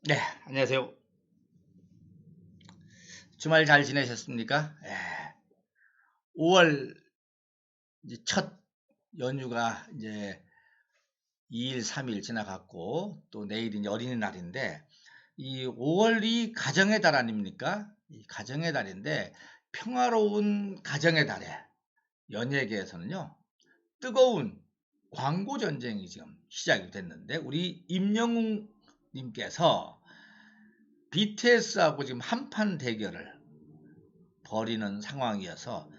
네, 안녕하세요. 주말 잘 지내셨습니까? 5월 이제 첫 연휴가 이제 2일, 3일 지나갔고 또 내일이 이제 어린이날인데 이 5월이 가정의 달 아닙니까? 이 가정의 달인데 평화로운 가정의 달에 연예계에서는요 뜨거운 광고 전쟁이 지금 시작이 됐는데 우리 임영웅 님께서 BTS하고 지금 한판 대결을 벌이는 상황이어서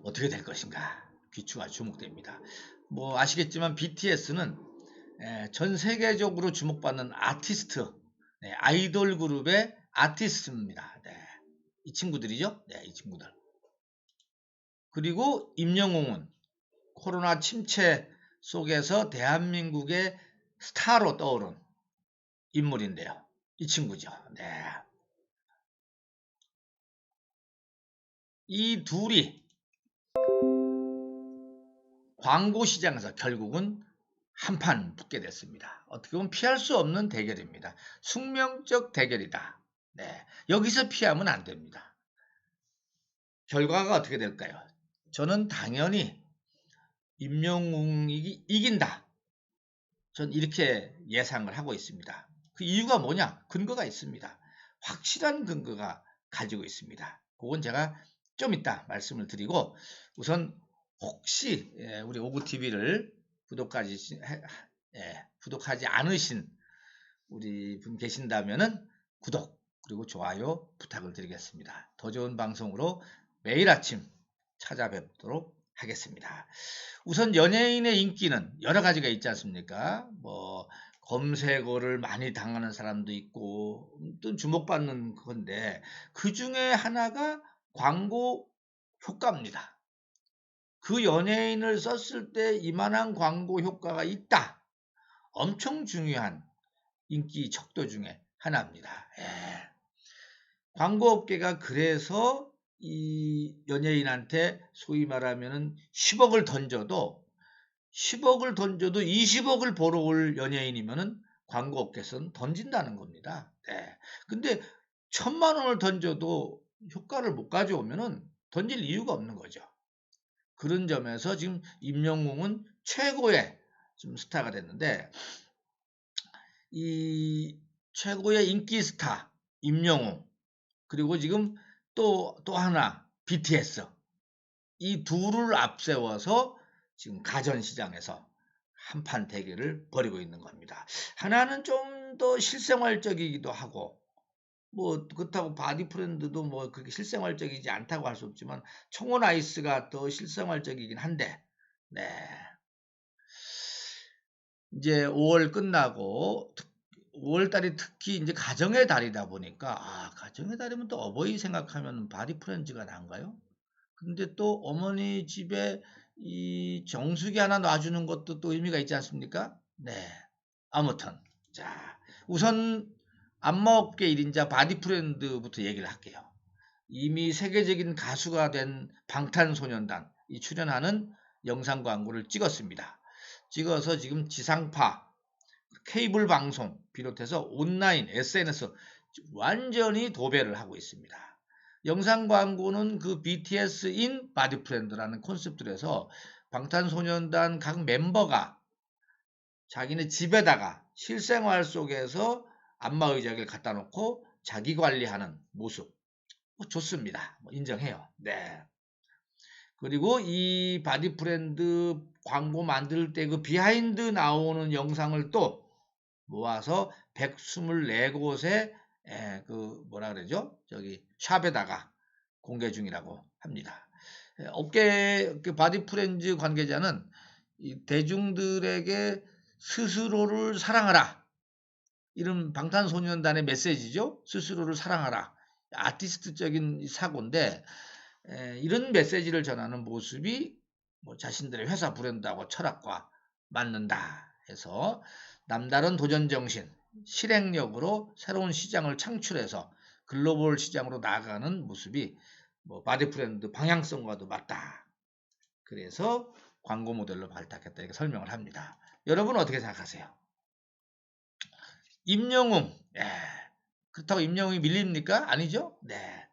어떻게 될 것인가 귀추가 주목됩니다. 뭐 아시겠지만 BTS는 전 세계적으로 주목받는 아티스트, 아이돌 그룹의 아티스트입니다. 네, 이 친구들이죠. 네, 이 친구들. 그리고 임영웅은 코로나 침체 속에서 대한민국의 스타로 떠오른 인물인데요. 이 친구죠. 네. 이 둘이 광고 시장에서 결국은 한판 붙게 됐습니다. 어떻게 보면 피할 수 없는 대결입니다. 숙명적 대결이다. 네, 여기서 피하면 안 됩니다. 결과가 어떻게 될까요? 저는 당연히 임영웅이 이긴다. 전 이렇게 예상을 하고 있습니다. 그 이유가 뭐냐? 근거가 있습니다. 확실한 근거가 가지고 있습니다. 그건 제가 좀 이따 말씀을 드리고 우선 혹시 우리 오구TV를 구독하지 않으신 우리 분 계신다면은 구독 그리고 좋아요 부탁을 드리겠습니다. 더 좋은 방송으로 매일 아침 찾아뵙도록 하겠습니다. 우선 연예인의 인기는 여러 가지가 있지 않습니까? 뭐 검색어를 많이 당하는 사람도 있고 또 주목받는 건데 그 중에 하나가 광고 효과입니다. 그 연예인을 썼을 때 이만한 광고 효과가 있다. 엄청 중요한 인기 척도 중에 하나입니다. 광고업계가 그래서 이 연예인한테 소위 말하면은 10억을 던져도 20억을 벌어 올 연예인이면은 광고업계에서는 던진다는 겁니다. 네. 근데 1,000만 원을 던져도 효과를 못 가져오면은 던질 이유가 없는 거죠. 그런 점에서 지금 임영웅은 최고의 좀 스타가 됐는데 이 최고의 인기 스타 임영웅 그리고 지금 또 하나 BTS 이 둘을 앞세워서 지금 가전 시장에서 한판 대결을 벌이고 있는 겁니다. 하나는 좀 더 실생활적이기도 하고 뭐 그렇다고 바디 프렌드도 뭐 그렇게 실생활적이지 않다고 할 수 없지만 청원 아이스가 더 실생활적이긴 한데 네. 이제 5월 끝나고 5월 달이 특히 이제 가정의 달이다 보니까 가정의 달이면 또 어버이 생각하면 바디 프렌즈가 난가요? 근데 또 어머니 집에 이 정수기 하나 놔주는 것도 또 의미가 있지 않습니까? 네. 아무튼 자 우선 안마업계 1인자 바디프렌드부터 얘기를 할게요. 이미 세계적인 가수가 된 방탄소년단 이 출연하는 영상 광고를 찍었습니다. 찍어서 지금 지상파, 케이블 방송 비롯해서 온라인, SNS 완전히 도배를 하고 있습니다. 영상 광고는 그 BTS인 바디프렌드라는 콘셉트로 해서 방탄소년단 각 멤버가 자기네 집에다가 실생활 속에서 안마의자를 갖다 놓고 자기 관리하는 모습 좋습니다. 인정해요. 네. 그리고 이 바디프렌드 광고 만들 때 그 비하인드 나오는 영상을 또 모아서 124곳에 그 뭐라 그러죠? 저기 샵에다가 공개 중이라고 합니다. 업계 그 바디프렌즈 관계자는 이 대중들에게 스스로를 사랑하라. 이런 방탄소년단의 메시지죠. 스스로를 사랑하라. 아티스트적인 사고인데 이런 메시지를 전하는 모습이 뭐 자신들의 회사 브랜드하고 철학과 맞는다 해서 남다른 도전 정신, 실행력으로 새로운 시장을 창출해서 글로벌 시장으로 나아가는 모습이 뭐 바디 브랜드 방향성과도 맞다. 그래서 광고 모델로 발탁했다 이렇게 설명을 합니다. 여러분 어떻게 생각하세요? 임영웅 그렇다고 임영웅이 밀립니까? 아니죠? 네.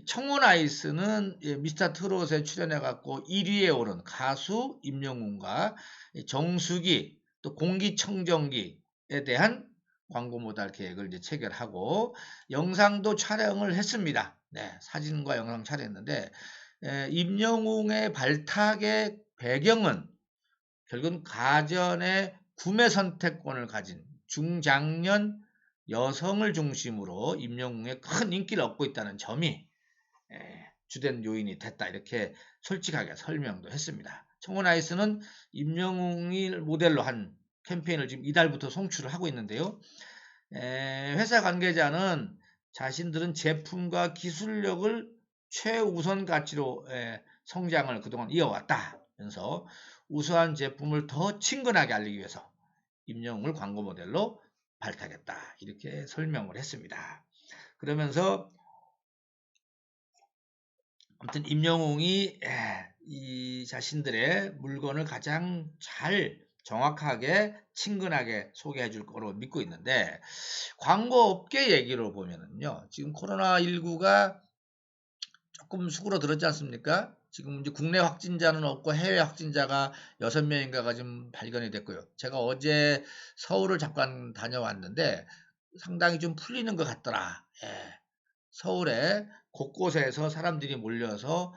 청혼 아이스는 미스터 트롯에 출연해갖고 1위에 오른 가수 임영웅과 정수기 또 공기청정기에 대한 광고 모달 계획을 이제 체결하고 영상도 촬영을 했습니다. 네, 사진과 영상 촬영했는데 임영웅의 발탁의 배경은 결국은 가전의 구매 선택권을 가진 중장년 여성을 중심으로 임영웅의 큰 인기를 얻고 있다는 점이 주된 요인이 됐다. 이렇게 솔직하게 설명도 했습니다. 청혼아이스는 임영웅을 모델로 한 캠페인을 지금 이달부터 송출을 하고 있는데요. 회사 관계자는 자신들은 제품과 기술력을 최우선 가치로 성장을 그동안 이어왔다면서 우수한 제품을 더 친근하게 알리기 위해서 임영웅을 광고 모델로 발탁했다. 이렇게 설명을 했습니다. 그러면서 아무튼 임영웅이 이 자신들의 물건을 가장 잘 정확하게 친근하게 소개해 줄 거로 믿고 있는데 광고 업계 얘기로 보면은요. 지금 코로나19가 조금 수그러들었지 않습니까? 지금 이제 국내 확진자는 없고 해외 확진자가 6명인가가 좀 발견이 됐고요. 제가 어제 서울을 잠깐 다녀왔는데 상당히 좀 풀리는 것 같더라. 서울에 곳곳에서 사람들이 몰려서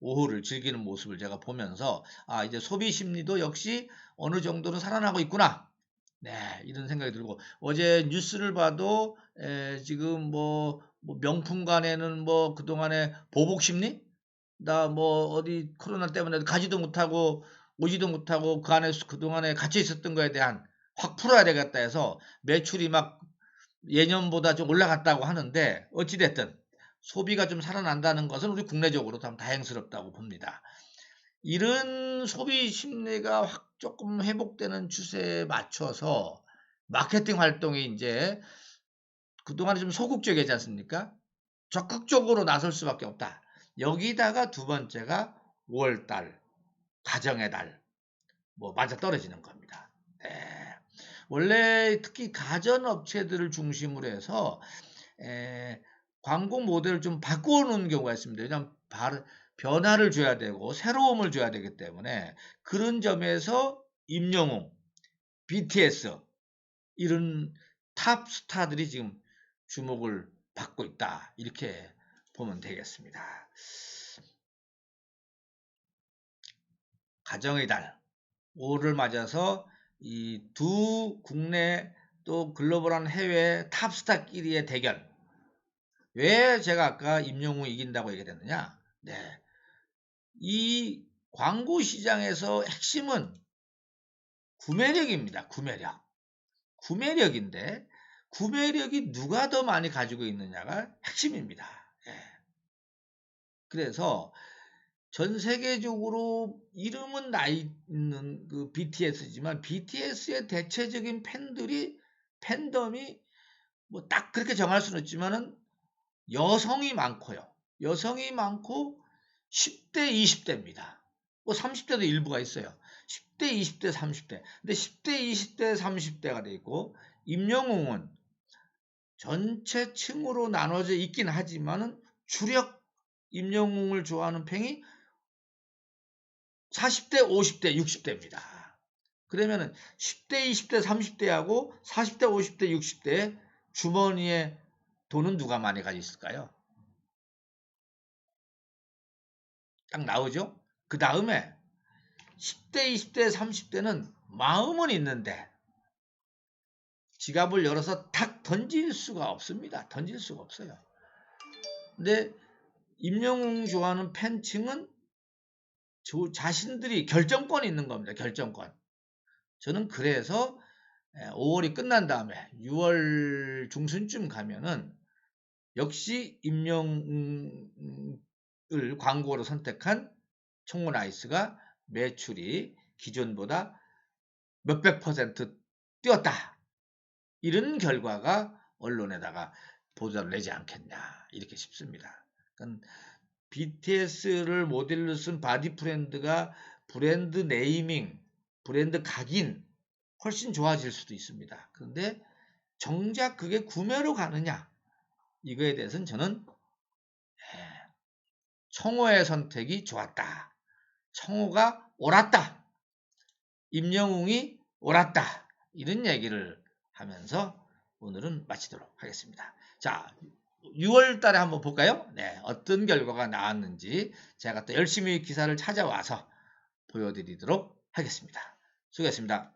오후를 즐기는 모습을 제가 보면서 이제 소비 심리도 역시 어느 정도는 살아나고 있구나. 네, 이런 생각이 들고 어제 뉴스를 봐도 지금 뭐 명품관에는 뭐 그동안에 보복 심리? 나 뭐 어디 코로나 때문에 가지도 못하고 오지도 못하고 그 안에 그동안에 갇혀 있었던 거에 대한 확 풀어야 되겠다 해서 매출이 막 예년보다 좀 올라갔다고 하는데 어찌됐든 소비가 좀 살아난다는 것은 우리 국내적으로 참 다행스럽다고 봅니다. 이런 소비 심리가 확 조금 회복되는 추세에 맞춰서 마케팅 활동이 이제 그동안에 좀 소극적이지 않습니까? 적극적으로 나설 수밖에 없다. 여기다가 두 번째가 5월달, 가정의 달, 뭐 맞아 떨어지는 겁니다. 원래 특히 가전업체들을 중심으로 해서 광고 모델을 좀 바꾸는 경우가 있습니다. 왜냐하면 변화를 줘야 되고 새로움을 줘야 되기 때문에 그런 점에서 임영웅, BTS 이런 탑 스타들이 지금 주목을 받고 있다. 이렇게 보면 되겠습니다. 가정의 달 5를 맞아서 이 두 국내 또 글로벌한 해외 탑스타끼리의 대결. 왜 제가 아까 임영웅 이긴다고 얘기했느냐? 네. 이 광고 시장에서 핵심은 구매력입니다. 구매력. 구매력인데 구매력이 누가 더 많이 가지고 있느냐가 핵심입니다. 그래서 전 세계적으로 이름은 나 있는 그 BTS지만 BTS의 대체적인 팬덤이 뭐 딱 그렇게 정할 수는 없지만은 여성이 많고요. 여성이 많고 10대, 20대입니다. 뭐 30대도 일부가 있어요. 10대, 20대, 30대. 근데 10대, 20대, 30대가 돼 있고 임영웅은 전체 층으로 나눠져 있긴 하지만은 주력 임영웅을 좋아하는 팬이 40대, 50대, 60대입니다. 그러면은 10대, 20대, 30대하고 40대, 50대, 60대 주머니에 돈은 누가 많이 가지고 있을까요? 딱 나오죠? 그 다음에 10대, 20대, 30대는 마음은 있는데 지갑을 열어서 탁 던질 수가 없습니다. 던질 수가 없어요. 근데 임영웅 좋아하는 팬층은 자신들이 결정권이 있는 겁니다. 결정권. 저는 그래서 5월이 끝난 다음에 6월 중순쯤 가면은 역시 임영웅을 광고로 선택한 청혼 아이스가 매출이 기존보다 몇백 퍼센트 뛰었다. 이런 결과가 언론에다가 보도를 내지 않겠냐 이렇게 싶습니다. 그러니까 BTS를 모델로 쓴 바디 브랜드가 브랜드 네이밍, 브랜드 각인 훨씬 좋아질 수도 있습니다. 그런데 정작 그게 구매로 가느냐 이거에 대해서는 저는 청호의 선택이 좋았다. 청호가 옳았다. 임영웅이 옳았다. 이런 얘기를 하면서 오늘은 마치도록 하겠습니다. 자, 6월 달에 한번 볼까요? 네, 어떤 결과가 나왔는지 제가 또 열심히 기사를 찾아와서 보여드리도록 하겠습니다. 수고했습니다.